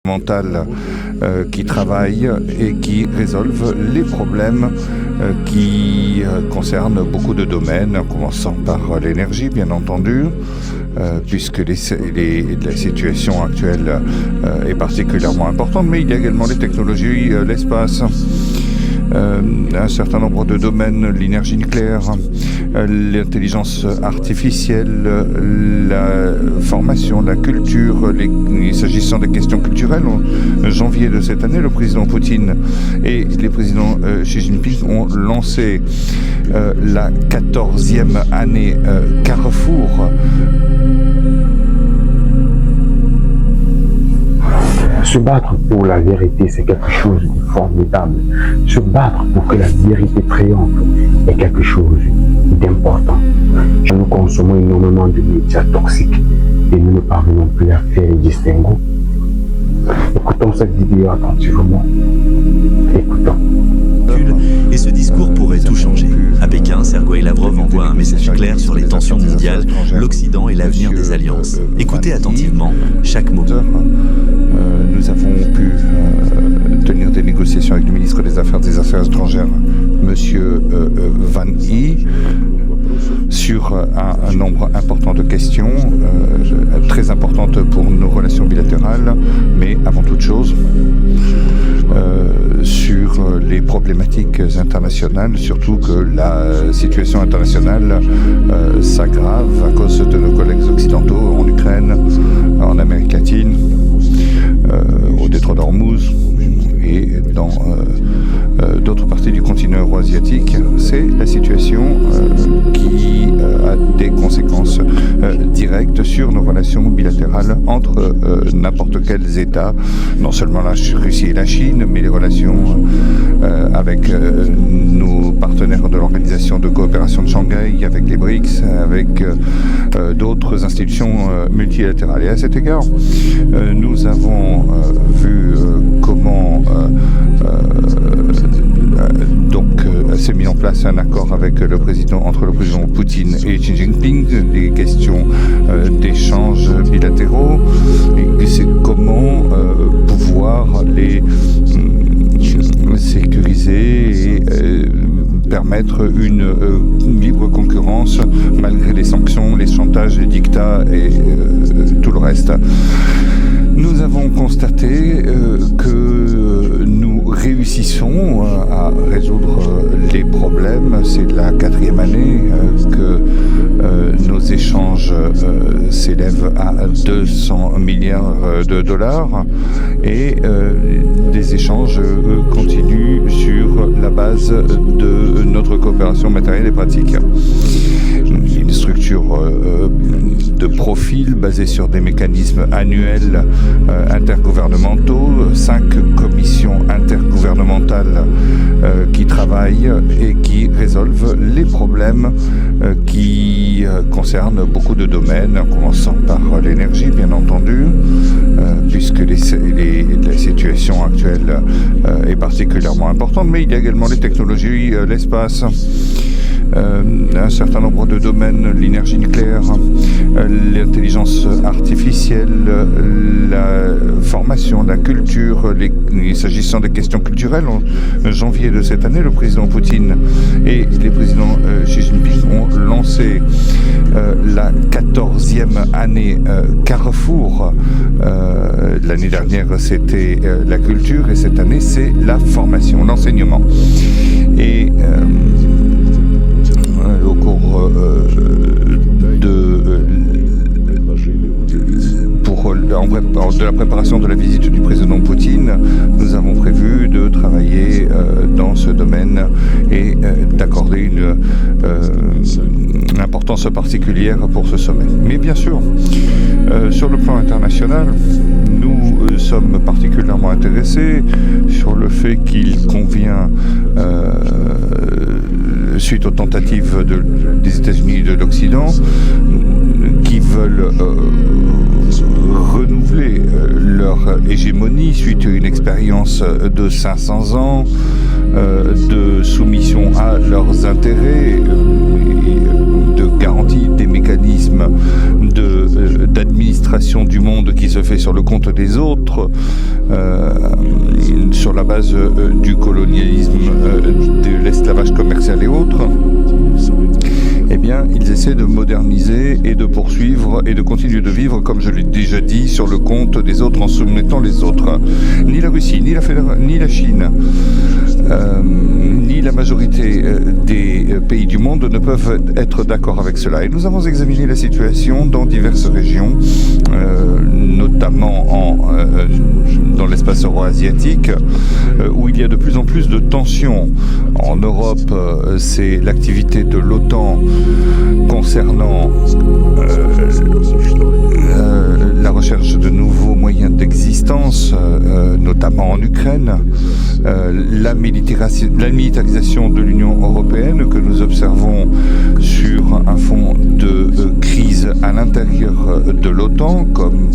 mentales qui travaillent et qui résolvent les problèmes qui concernent beaucoup de domaines, en commençant par l'énergie, bien entendu, puisque la situation actuelle est particulièrement importante, mais il y a également les technologies, l'espace, un certain nombre de domaines, l'énergie nucléaire, l'intelligence artificielle, la formation, la culture. S'agissant des questions culturelles, en janvier de cette année, le président Poutine et les présidents Xi Jinping ont lancé la 14e année Carrefour. Se battre pour la vérité, c'est quelque chose de formidable. Se battre pour que la vérité triomphe est quelque chose d'important. Nous consommons énormément de médias toxiques et nous ne parvenons plus à faire le distinguo. Écoutons cette vidéo attentivement. Écoutons. Et ce discours pourrait tout changer. À Pékin, Sergueï Lavrov envoie un message clair sur les tensions mondiales, l'Occident et l'avenir des alliances. Écoutez attentivement chaque mot. Nous avons pu tenir des négociations avec le ministre des Affaires étrangères, M. Van Yi, sur un nombre important de questions, très importantes pour nos relations bilatérales, mais avant toute chose, sur les problématiques internationales, surtout que la situation internationale s'aggrave à cause de nos collègues occidentaux en Ukraine, en Amérique latine, au détroit d'Ormuz et dans d'autres parties du continent euro-asiatique. C'est la situation qui a des conséquences directes sur nos relations bilatérales entre n'importe quels États, non seulement la Russie et la Chine, mais les relations avec nos partenaires de l'Organisation de coopération de Shanghai, avec les BRICS, avec d'autres institutions multilatérales. Et à cet égard, nous avons vu comment s'est mis en place un accord avec entre le président Poutine et Xi Jinping, des questions d'échanges bilatéraux, et c'est comment pouvoir les sécuriser et permettre une libre concurrence malgré les sanctions, les chantages, les dictats et tout le reste. Nous avons constaté que nous réussissons à résoudre les problèmes. C'est la 4e année que nos échanges s'élèvent à 200 milliards de dollars et des échanges continuent sur la base de notre coopération matérielle et pratique. Une structure de profil basée sur des mécanismes annuels intergouvernementaux, 5 commissions intergouvernementales qui travaillent et qui résolvent les problèmes qui concernent beaucoup de domaines, en commençant par l'énergie, bien entendu, puisque la situation actuelle est particulièrement importante, mais il y a également les technologies, l'espace, un certain nombre de domaines, l'énergie nucléaire, l'intelligence artificielle, la formation, la culture. S'agissant des questions culturelles, en janvier de cette année, le président Poutine et les présidents Xi Jinping ont lancé la 14e année Carrefour. L'année dernière, c'était la culture et cette année, c'est la formation, l'enseignement. Et au cours de la préparation de la visite du président Poutine, nous avons prévu de travailler dans ce domaine et d'accorder une importance particulière pour ce sommet. Mais bien sûr, sur le plan international, nous sommes particulièrement intéressés sur le fait qu'il convient, suite aux tentatives des États-Unis et de l'Occident, qui veulent renouveler leur hégémonie suite à une expérience de 500 ans de soumission à leurs intérêts, de garantie des mécanismes d'administration du monde qui se fait sur le compte des autres, la base du colonialisme, de l'esclavage commercial et autres, eh bien, ils essaient de moderniser et de poursuivre et de continuer de vivre, comme je l'ai déjà dit, sur le compte des autres en soumettant les autres. Ni la Russie, ni la Chine, ni la majorité des pays du monde ne peuvent être d'accord avec cela. Et nous avons examiné la situation dans diverses régions, notamment dans l'espace euro-asiatique, où il y a de plus en plus de tensions. En Europe, c'est l'activité de l'OTAN concernant la recherche de nouveaux moyens d'existence, notamment en Ukraine, la militarisation de l'Union européenne que nous observons sur un fond de crise à l'intérieur de l'OTAN, comme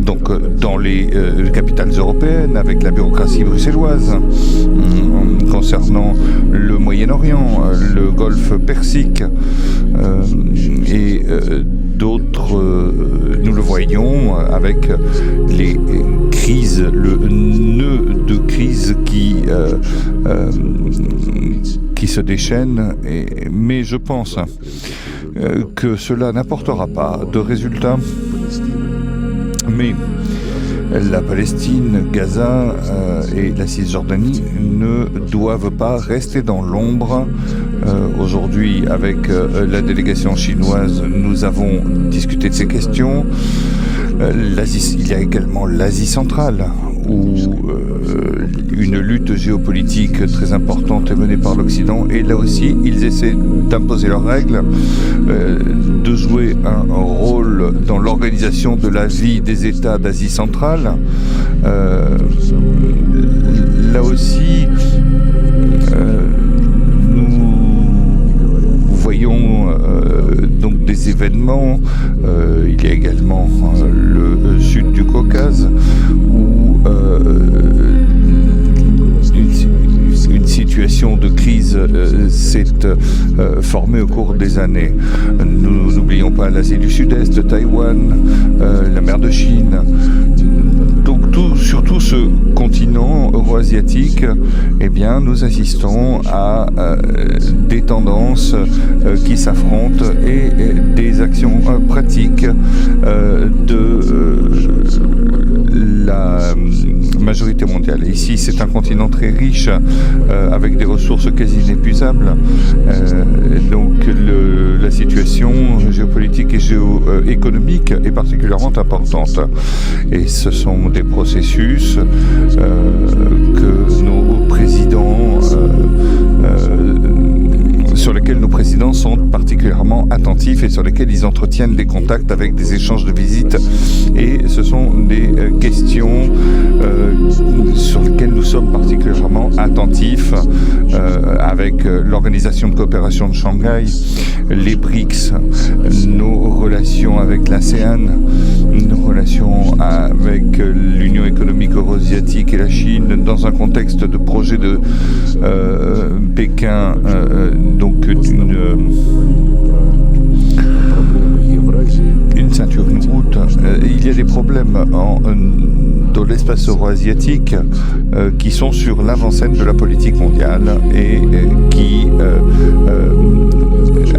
donc dans les capitales européennes, avec la bureaucratie bruxelloise, concernant le Moyen-Orient, le Golfe Persique et d'autres, nous le voyons avec les crises, le nœud de crise qui se déchaîne, mais je pense que cela n'apportera pas de résultats. Mais la Palestine, Gaza et la Cisjordanie ne doivent pas rester dans l'ombre. Aujourd'hui, avec la délégation chinoise, nous avons discuté de ces questions. Il y a également l'Asie centrale, où une lutte géopolitique très importante est menée par l'Occident. Et là aussi, ils essaient d'imposer leurs règles, de jouer un rôle dans l'organisation de la vie des États d'Asie centrale. Là aussi, nous voyons donc des événements. Il y a également le sud du Caucase, où une situation de crise s'est formée au cours des années. Nous n'oublions pas l'Asie du Sud-Est, Taïwan, la mer de Chine. Donc sur tout ce continent euro-asiatique, eh bien, nous assistons à des tendances qui s'affrontent et des actions pratiques de la majorité mondiale. Ici, c'est un continent très riche, avec des ressources quasi inépuisables. Donc, la situation géopolitique et géoéconomique est particulièrement importante. Et ce sont des processus que nos présidents, sur lesquels nos présidents sont particulièrement attentifs et sur lesquels ils entretiennent des contacts avec des échanges de visites. Et ce sont des questions sur lesquelles nous sommes particulièrement attentifs avec l'Organisation de coopération de Shanghai, les BRICS, nos relations avec l'ASEAN, nos relations avec l'Union économique euro-asiatique et la Chine dans un contexte de projet de Pékin, donc une ceinture, une route. Il y a des problèmes dans l'espace euro-asiatique qui sont sur l'avant-scène de la politique mondiale et qui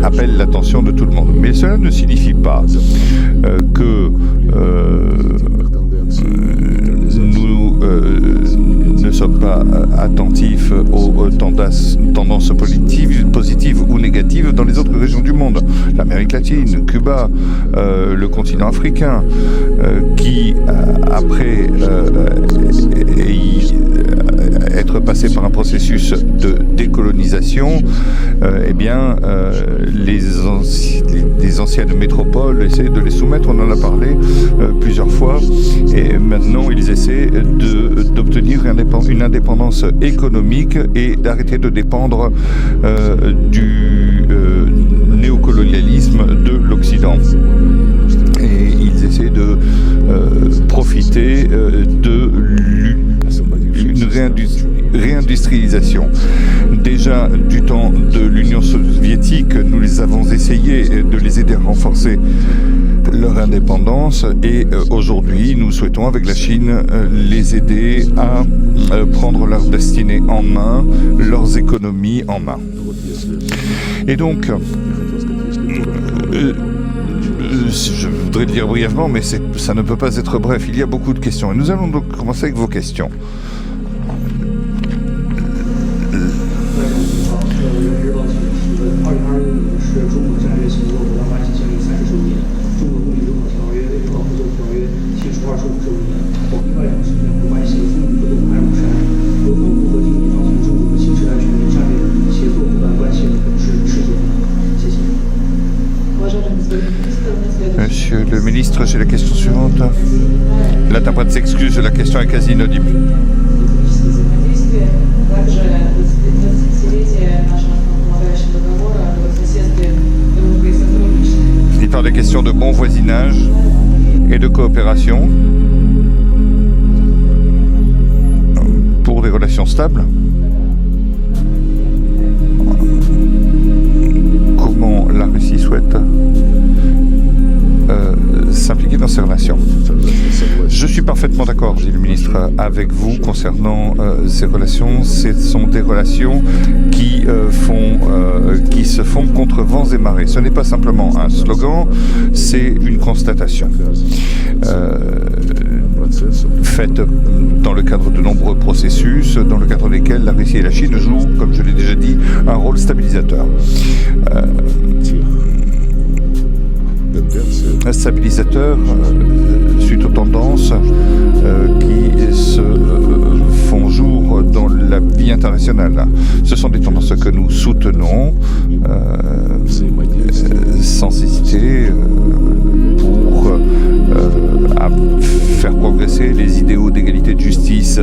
appellent l'attention de tout le monde. Mais cela ne signifie pas que nous ne sommes pas attentifs aux tendances positives ou négatives dans les autres régions du monde. L'Amérique latine, Cuba, le continent africain, qui, après être passé par un processus de décolonisation, eh bien, les anciennes métropoles essaient de les soumettre, on en a parlé plusieurs fois, et maintenant ils essaient d'obtenir une indépendance économique et d'arrêter de dépendre du néocolonialisme de l'Occident. Et ils essaient de profiter d'une réindustrialisation. Déjà déjà du temps de l'Union soviétique, nous les avons essayé de les aider à renforcer leur indépendance et aujourd'hui nous souhaitons avec la Chine les aider à prendre leur destinée en main, leurs économies en main. Et donc je voudrais le dire brièvement, mais ça ne peut pas être bref. Il y a beaucoup de questions. Et nous allons donc commencer avec vos questions. Monsieur le ministre, j'ai la question suivante. L'interprète s'excuse, la question est quasi inaudible. Il parle des questions de bon voisinage et de coopération pour des relations stables. Comment la Russie souhaite s'impliquer dans ces relations. Je suis parfaitement d'accord, dit le ministre, avec vous concernant ces relations. Ce sont des relations qui se font contre vents et marées. Ce n'est pas simplement un slogan, c'est une constatation. Faite dans le cadre de nombreux processus, dans le cadre desquels la Russie et la Chine jouent, comme je l'ai déjà dit, un rôle stabilisateur. Stabilisateur suite aux tendances qui se font jour dans la vie internationale. Ce sont des tendances que nous soutenons sans hésiter pour faire progresser les idéaux d'égalité, de justice,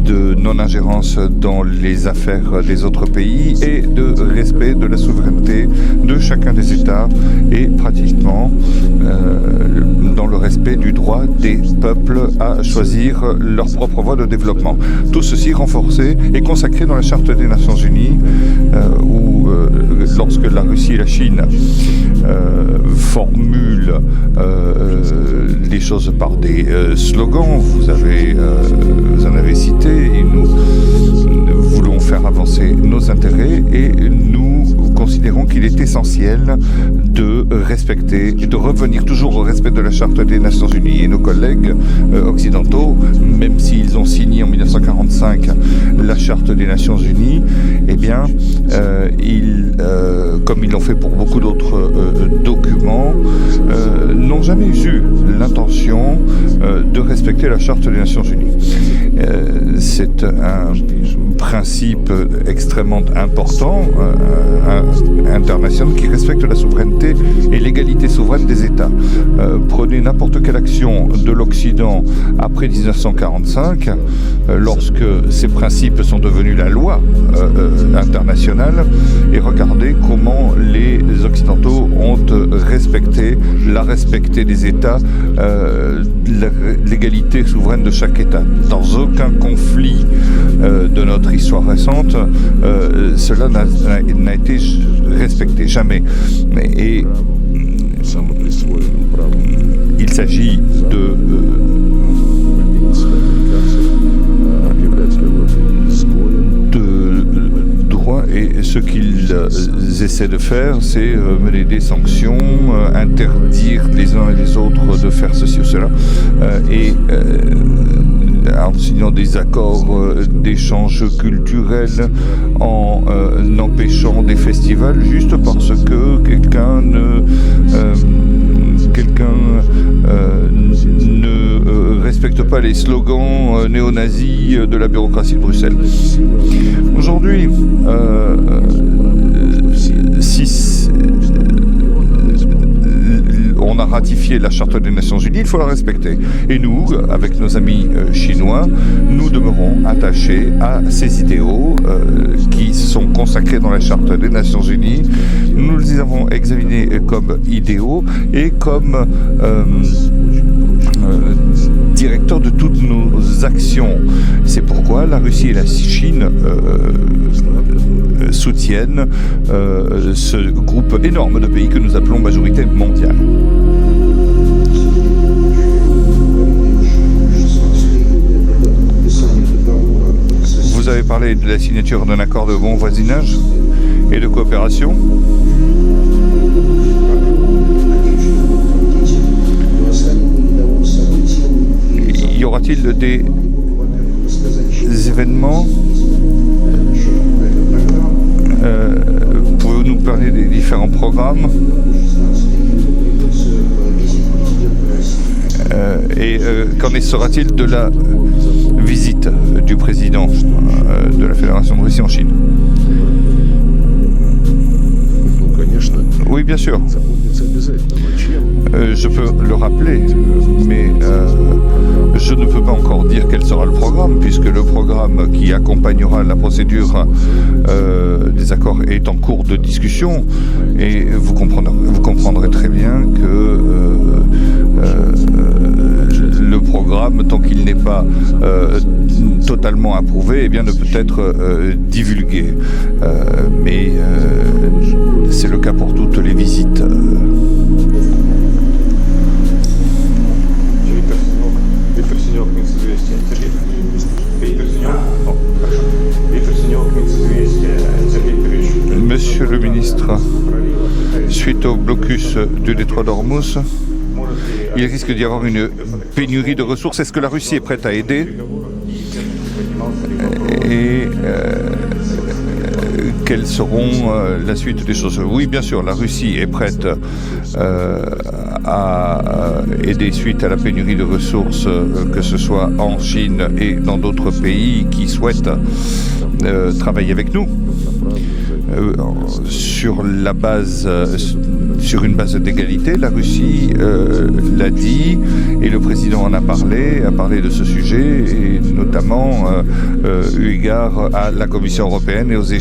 de non-ingérence dans les affaires des autres pays et de respect de la souveraineté de chacun des États et pratiquement dans le respect du droit des peuples à choisir leur propre voie de développement. Tout ceci renforcé et consacré dans la Charte des Nations Unies où lorsque la Russie et la Chine formulent les choses par des slogans, vous en avez cité, et nous voulons faire avancer nos intérêts et nous considérons qu'il est essentiel de respecter et de revenir toujours au respect de la Charte des Nations Unies. Et nos collègues occidentaux, même s'ils ont signé en 1945 la Charte des Nations Unies, eh bien, comme ils l'ont fait pour beaucoup d'autres documents, n'ont jamais eu l'intention de respecter la Charte des Nations Unies. C'est un principe extrêmement important, international, qui respecte la souveraineté et l'égalité souveraine des États. Prenez n'importe quelle action de l'Occident après 1945, lorsque ces principes sont devenus la loi internationale, et regardez comment les Occidentaux ont respecté des États, l'égalité souveraine de chaque État. Dans aucun conflit de notre histoire récente, cela n'a été respecté, jamais. Et il s'agit de droit, et ce qu'ils essaient de faire, c'est mener des sanctions, interdire les uns et les autres de faire ceci ou cela, et en signant des accords d'échange culturel, en empêchant des festivals juste parce que quelqu'un ne respecte pas les slogans néo-nazis de la bureaucratie de Bruxelles. Aujourd'hui, si on a ratifié la Charte des Nations Unies, il faut la respecter. Et nous, avec nos amis chinois, nous demeurons attachés à ces idéaux qui sont consacrés dans la Charte des Nations Unies. Nous les avons examinés comme idéaux et comme directeur de toutes nos actions. C'est pourquoi pourquoi la Russie et la Chine soutiennent ce groupe énorme de pays que nous appelons majorité mondiale. Vous avez parlé de la signature d'un accord de bon voisinage et de coopération. Y aura-t-il des événements? Pouvez-vous nous parler des différents programmes? Et qu'en sera-t-il de la visite du président de la Fédération de Russie en Chine? Oui, bien sûr. Je peux le rappeler, mais je ne peux pas encore dire quel sera le programme, puisque le programme qui accompagnera la procédure des accords est en cours de discussion, et vous comprendrez très bien que le programme, tant qu'il n'est pas totalement approuvé, eh bien, ne peut être divulgué. Mais c'est le cas pour toutes les visites. Monsieur le ministre, suite au blocus du détroit d'Ormuz, il risque d'y avoir une pénurie de ressources. Est-ce que la Russie est prête à aider? Et quelles seront la suite des choses? Oui, bien sûr, la Russie est prête à aider suite à la pénurie de ressources, que ce soit en Chine et dans d'autres pays qui souhaitent travailler avec nous. Sur une base d'égalité, la Russie l'a dit, et le président en a parlé de ce sujet, et notamment eu égard à la Commission européenne et aux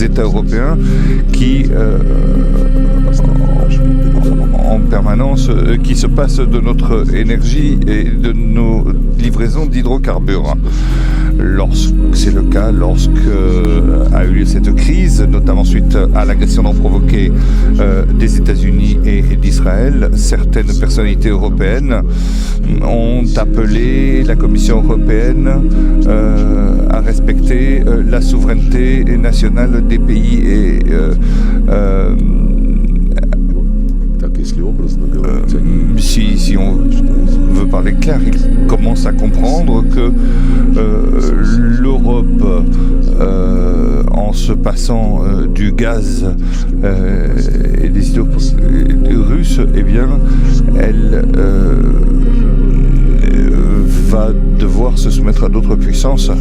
États européens qui en permanence, qui se passent de notre énergie et de nos livraisons d'hydrocarbures. C'est le cas lorsque a eu lieu cette crise, notamment suite à l'agression non provoquée des États-Unis et d'Israël. Certaines personnalités européennes ont appelé la Commission européenne à respecter la souveraineté nationale des pays et si on veut parler clair, il commence à comprendre que l'Europe, en se passant du gaz et des russes, eh bien, elle va devoir se soumettre à d'autres puissances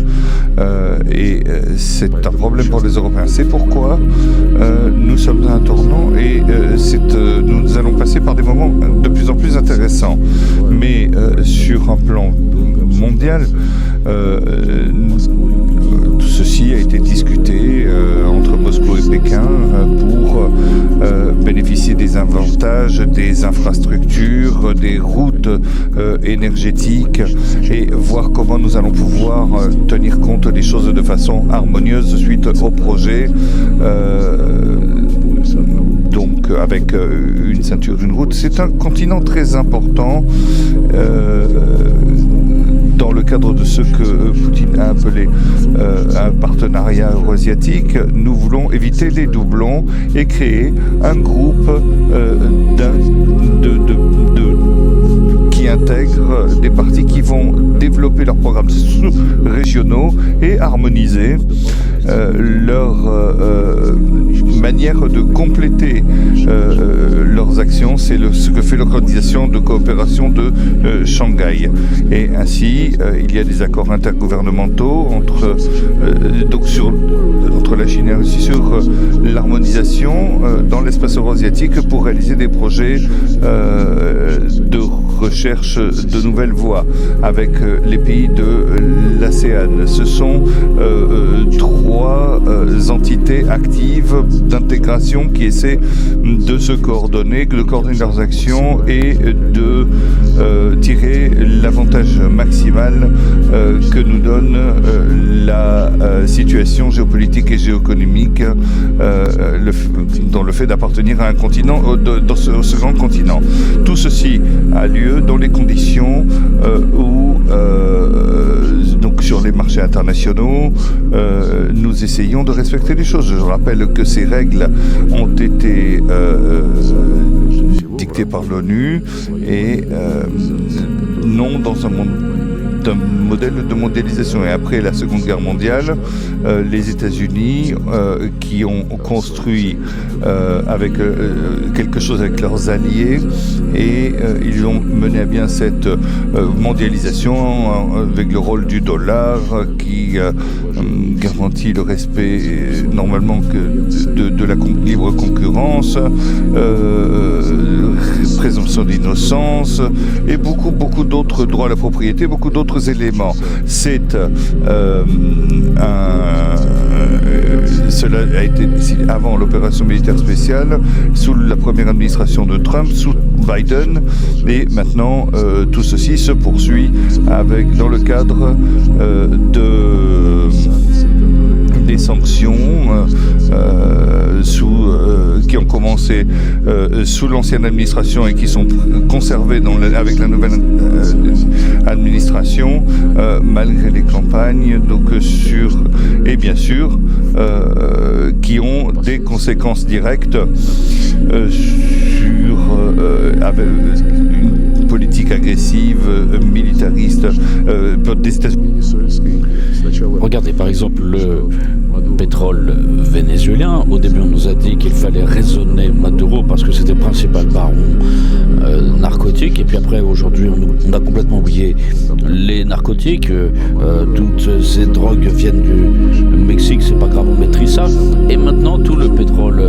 et c'est un problème pour les Européens. C'est pourquoi nous sommes à un tournant et nous allons passer par des moments de plus en plus intéressants. Mais sur un plan mondial, tout ceci a été discuté entre Moscou et Pékin pour bénéficier des avantages, des infrastructures, des routes énergétiques et voir comment nous allons pouvoir tenir compte des choses de façon harmonieuse suite au projet. Donc avec une ceinture d'une route. C'est un continent très important dans le cadre de ce que Poutine a appelé un partenariat euro-asiatique. Nous voulons éviter les doublons et créer un groupe qui intègre des partis qui vont développer leurs programmes sous-régionaux et harmoniser leur manière de compléter leurs actions. C'est ce que fait l'Organisation de coopération de Shanghai. Et ainsi, il y a des accords intergouvernementaux entre la Chine et la Russie sur l'harmonisation dans l'espace euro-asiatique pour réaliser des projets de recherche de nouvelles voies avec les pays de l'ASEAN. Ce sont trois entités actives d'intégration qui essaient de se coordonner, de coordonner leurs actions et de tirer l'avantage maximal que nous donne la situation géopolitique et géoéconomique dans le fait d'appartenir à un continent, dans ce grand continent. Tout ceci a lieu dans les conditions où, donc sur les marchés internationaux, nous essayons de respecter les choses. Je rappelle que ces règles ont été dictées par l'ONU et non dans un modèle de mondialisation. Et après la Seconde Guerre mondiale, les États-Unis qui ont construit avec quelque chose avec leurs alliés et ils ont mené à bien cette mondialisation avec le rôle du dollar qui garantit le respect normalement de la libre concurrence, présomption d'innocence et beaucoup d'autres droits à la propriété, beaucoup d'autres éléments. Cela a été décidé avant l'opération militaire spéciale, sous la première administration de Trump, sous Biden, et maintenant tout ceci se poursuit dans le cadre des sanctions qui ont commencé sous l'ancienne administration et qui sont conservées avec la nouvelle administration, malgré les campagnes, et bien sûr, qui ont des conséquences directes avec une politique agressive, militariste des États-Unis. Regardez par exemple le pétrole vénézuélien. Au début, on nous a dit qu'il fallait raisonner Maduro parce que c'était le principal baron narcotique. Et puis après, aujourd'hui, on a complètement oublié les narcotiques. Toutes ces drogues viennent du Mexique, c'est pas grave, on maîtrise ça. Et maintenant, tout le pétrole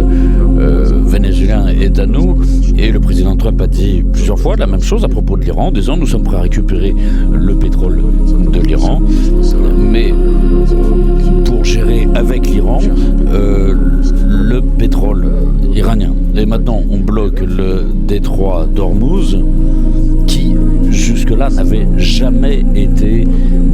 vénézuélien est à nous. Et le président Trump a dit plusieurs fois la même chose à propos de l'Iran, en disant nous sommes prêts à récupérer le pétrole de l'Iran. Mais pour gérer avec l'Iran le pétrole iranien. Et maintenant, on bloque le détroit d'Ormuz, qui jusque-là n'avait jamais été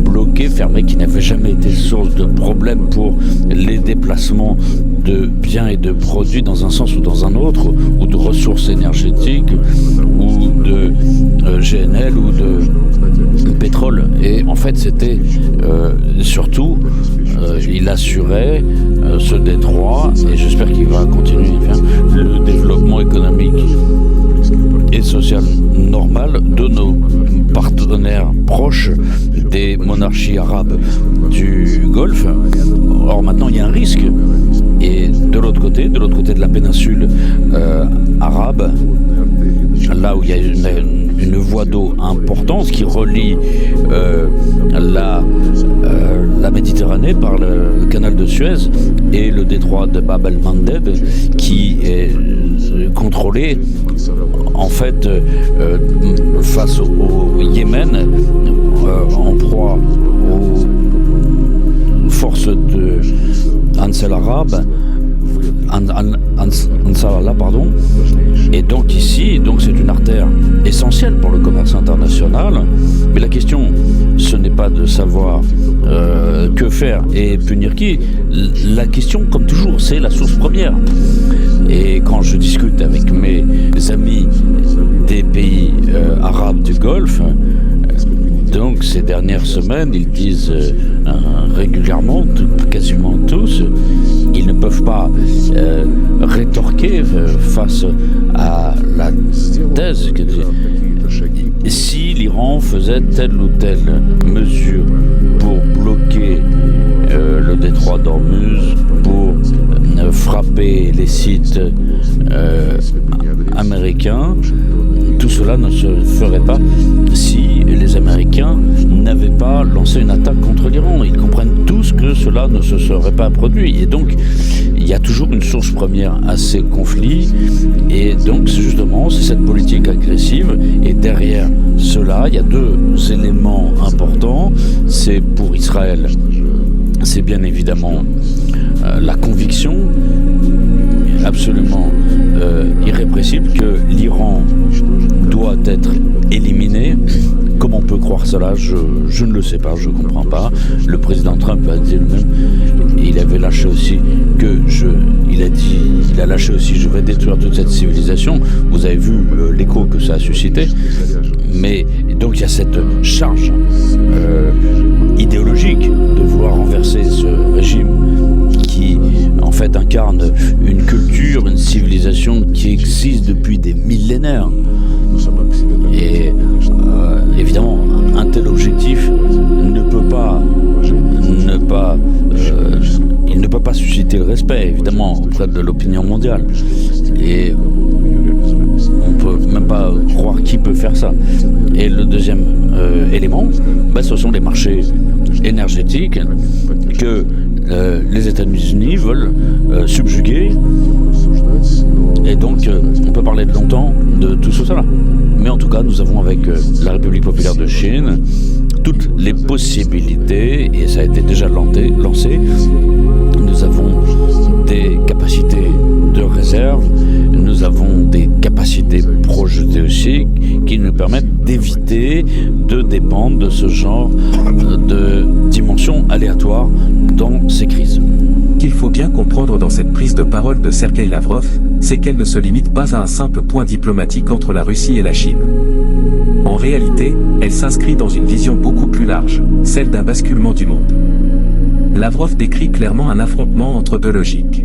bloqué, fermé, qui n'avait jamais été source de problème pour les déplacements de biens et de produits dans un sens ou dans un autre, ou de ressources énergétiques, ou de GNL, ou de pétrole. Et en fait, c'était surtout, il assurait ce détroit, et j'espère qu'il va continuer à faire le développement économique et social normal de nos partenaires proches des monarchies arabes du Golfe. Or maintenant il y a un risque, et de l'autre côté de la péninsule arabe, là où il y a une voie d'eau importante qui relie la Méditerranée par le canal de Suez et le détroit de Bab el-Mandeb, qui est contrôlé en fait face au Yémen, en proie aux forces de Ansarallah, pardon. Et donc ici, c'est une artère essentielle pour le commerce international. Mais la question, ce n'est pas de savoir que faire et punir qui. La question, comme toujours, c'est la source première. Et quand je discute avec mes amis des pays arabes du Golfe, donc ces dernières semaines, ils disent régulièrement, quasiment tous, ils ne peuvent pas rétorquer face à la thèse que si l'Iran faisait telle ou telle mesure pour bloquer le détroit d'Ormuz, pour frapper les sites américains, tout cela ne se ferait pas si les Américains n'avaient pas lancé une attaque contre l'Iran. Ils comprennent tous que cela ne se serait pas produit. Et donc, il y a toujours une source première à ces conflits. Et donc, justement, c'est cette politique agressive. Et derrière cela, il y a deux éléments importants. C'est pour Israël, c'est bien évidemment la conviction absolument irrépressible que l'Iran doit être éliminé Comment on peut croire cela? Je ne le sais pas, je ne comprends pas. Le président Trump a dit lui-même, il avait lâché aussi il a lâché aussi, je vais détruire toute cette civilisation. Vous avez vu l'écho que ça a suscité. Mais donc il y a cette charge idéologique de vouloir renverser ce régime qui en fait incarne une culture, une civilisation qui existe depuis des millénaires. Et évidemment, un tel objectif ne peut pas susciter le respect, évidemment, auprès de l'opinion mondiale. Et on peut même pas croire qui peut faire ça. Et le deuxième élément, ce sont les marchés énergétiques que les États-Unis veulent subjuguer. Et donc, on peut parler de longtemps de tout cela. Mais en tout cas, nous avons avec la République populaire de Chine toutes les possibilités, et ça a été déjà lancé. Nous avons des capacités de réserve, nous avons des capacités projetées aussi, qui nous permettent d'éviter de dépendre de ce genre de dimensions aléatoires dans ces crises. Qu'il faut bien comprendre dans cette prise de parole de Sergueï Lavrov, c'est qu'elle ne se limite pas à un simple point diplomatique entre la Russie et la Chine. En réalité, elle s'inscrit dans une vision beaucoup plus large, celle d'un basculement du monde. Lavrov décrit clairement un affrontement entre deux logiques.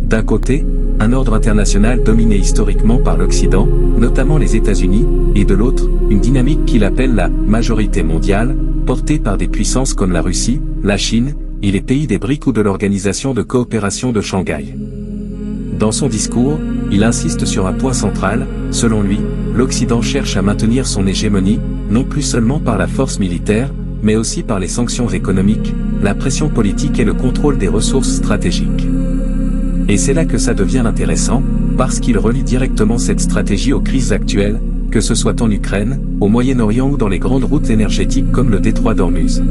D'un côté, un ordre international dominé historiquement par l'Occident, notamment les États-Unis, et de l'autre, une dynamique qu'il appelle la « majorité mondiale », portée par des puissances comme la Russie, la Chine, et les pays des BRICS ou de l'Organisation de coopération de Shanghai. Dans son discours, il insiste sur un point central, selon lui, l'Occident cherche à maintenir son hégémonie, non plus seulement par la force militaire, mais aussi par les sanctions économiques, la pression politique et le contrôle des ressources stratégiques. Et c'est là que ça devient intéressant, parce qu'il relie directement cette stratégie aux crises actuelles, que ce soit en Ukraine, au Moyen-Orient ou dans les grandes routes énergétiques comme le détroit d'Ormuz.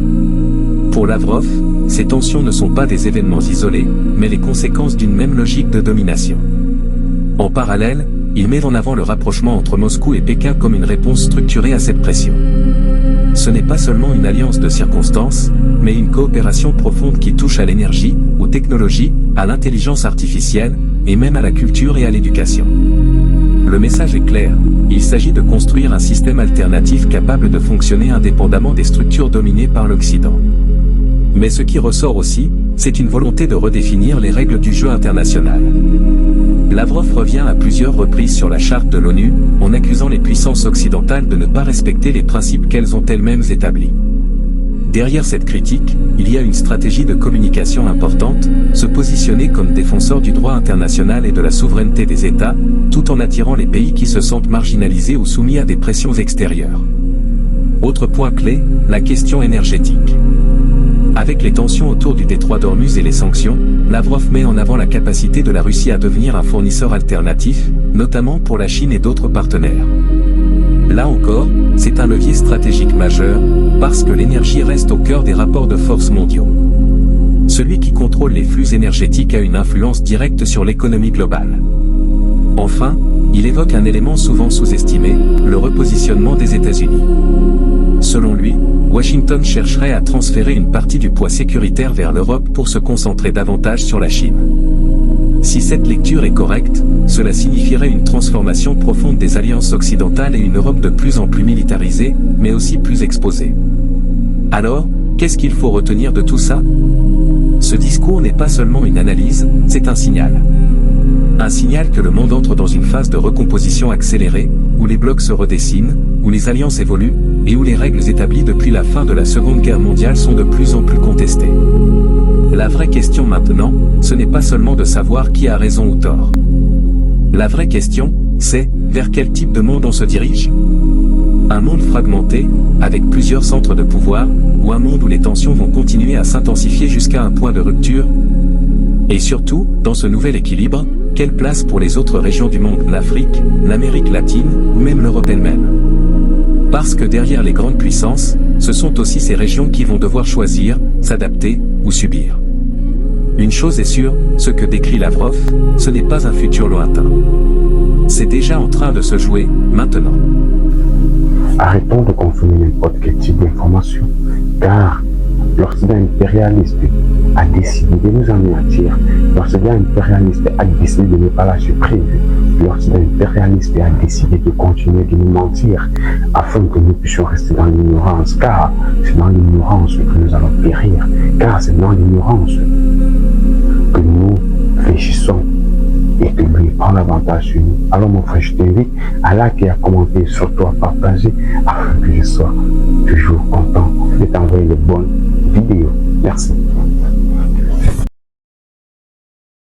Pour Lavrov, ces tensions ne sont pas des événements isolés, mais les conséquences d'une même logique de domination. En parallèle, il met en avant le rapprochement entre Moscou et Pékin comme une réponse structurée à cette pression. Ce n'est pas seulement une alliance de circonstances, mais une coopération profonde qui touche à l'énergie, aux technologies, à l'intelligence artificielle, et même à la culture et à l'éducation. Le message est clair, il s'agit de construire un système alternatif capable de fonctionner indépendamment des structures dominées par l'Occident. Mais ce qui ressort aussi, c'est une volonté de redéfinir les règles du jeu international. Lavrov revient à plusieurs reprises sur la charte de l'ONU, en accusant les puissances occidentales de ne pas respecter les principes qu'elles ont elles-mêmes établis. Derrière cette critique, il y a une stratégie de communication importante, se positionner comme défenseur du droit international et de la souveraineté des États, tout en attirant les pays qui se sentent marginalisés ou soumis à des pressions extérieures. Autre point clé, la question énergétique. Avec les tensions autour du détroit d'Ormuz et les sanctions, Lavrov met en avant la capacité de la Russie à devenir un fournisseur alternatif, notamment pour la Chine et d'autres partenaires. Là encore, c'est un levier stratégique majeur, parce que l'énergie reste au cœur des rapports de force mondiaux. Celui qui contrôle les flux énergétiques a une influence directe sur l'économie globale. Enfin, il évoque un élément souvent sous-estimé, le repositionnement des États-Unis. Selon lui, Washington chercherait à transférer une partie du poids sécuritaire vers l'Europe pour se concentrer davantage sur la Chine. Si cette lecture est correcte, cela signifierait une transformation profonde des alliances occidentales et une Europe de plus en plus militarisée, mais aussi plus exposée. Alors, qu'est-ce qu'il faut retenir de tout ça? Ce discours n'est pas seulement une analyse, c'est un signal. Un signal que le monde entre dans une phase de recomposition accélérée, où les blocs se redessinent, où les alliances évoluent, et où les règles établies depuis la fin de la Seconde Guerre mondiale sont de plus en plus contestées. La vraie question maintenant, ce n'est pas seulement de savoir qui a raison ou tort. La vraie question, c'est, vers quel type de monde on se dirige? Un monde fragmenté, avec plusieurs centres de pouvoir, ou un monde où les tensions vont continuer à s'intensifier jusqu'à un point de rupture? Et surtout, dans ce nouvel équilibre, quelle place pour les autres régions du monde, l'Afrique, l'Amérique latine, ou même l'Europe elle-même? Parce que derrière les grandes puissances, ce sont aussi ces régions qui vont devoir choisir, s'adapter, ou subir. Une chose est sûre, ce que décrit Lavrov, ce n'est pas un futur lointain. C'est déjà en train de se jouer, maintenant. Arrêtons de consommer n'importe quel type d'information, car l'Occident impérialiste a décidé de nous anéantir. L'Occident impérialiste a décidé de ne pas lâcher prise. L'Occident impérialiste a décidé de continuer de nous mentir afin que nous puissions rester dans l'ignorance, car c'est dans l'ignorance que nous allons périr, car c'est dans l'ignorance que nous fléchissons et que lui prend l'avantage sur nous. Alors mon frère, je t'invite à liker, à commenter, surtout à partager afin que je sois toujours content de t'envoyer les bonnes vidéos. Merci.